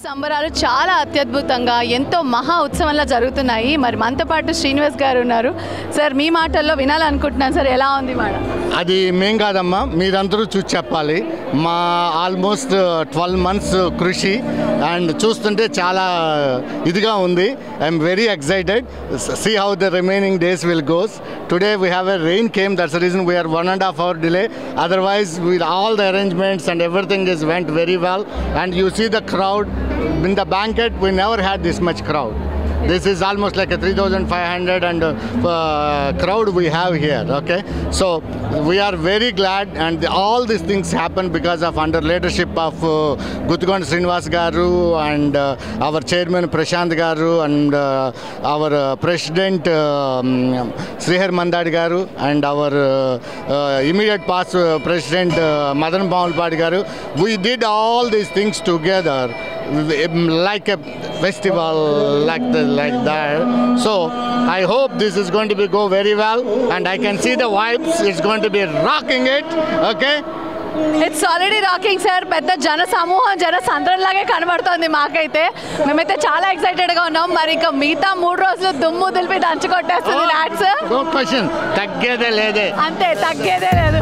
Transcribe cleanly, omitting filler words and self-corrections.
సంబరాలు చాలా అత్యద్భుతంగా ఎంతో మహా ఉత్సవంలా జరుగుతున్నాయి. మరి మనతో పాటు శ్రీనివాస్ గారు ఉన్నారు. సార్ మీ మాటల్లో వినాలనుకుంటున్నాను సార్, ఎలా ఉంది మేడం? అది మేం కాదమ్మా, మీరందరూ చూసి చెప్పాలి. మా ఆల్మోస్ట్ 12 months కృషి అండ్ చూస్తుంటే చాలా ఇదిగా ఉంది. I'm very excited. See how the remaining days will goes. Today we have a rain came, that's the reason we are 1.5 hour delay. Otherwise with all the arrangements and everything is went very well, and you see the crowd in the banquet. We never had this much crowd. This is almost like a 3,500 and crowd we have here. Okay, so we are very glad, and all these things happen because of under leadership of Guttugonda Srinivas garu and our chairman Prashant garu and our president Srihar Mandadi garu and our immediate past president Madan Bamulpadi garu. We did all these things together like a festival, like that. So I hope this is going to be go very well, and I can see the vibes. It's going to be rocking it. Okay, it's already rocking sir. పెద్ద జన సమూహం, జన సంద్రం లాగే కనబడుతోంది మాకైతే. మేమైతే చాలా ఎక్సైటెడ్గా ఉన్నాం. మరి ఇంకా మిగతా 3 రోజులు దుమ్ము దులిపి దంచుకొట్టేస్తుంది డాన్స్. నో క్వశ్చన్, తగ్గేదే లేదే, అంతే, తగ్గేదే లేదు.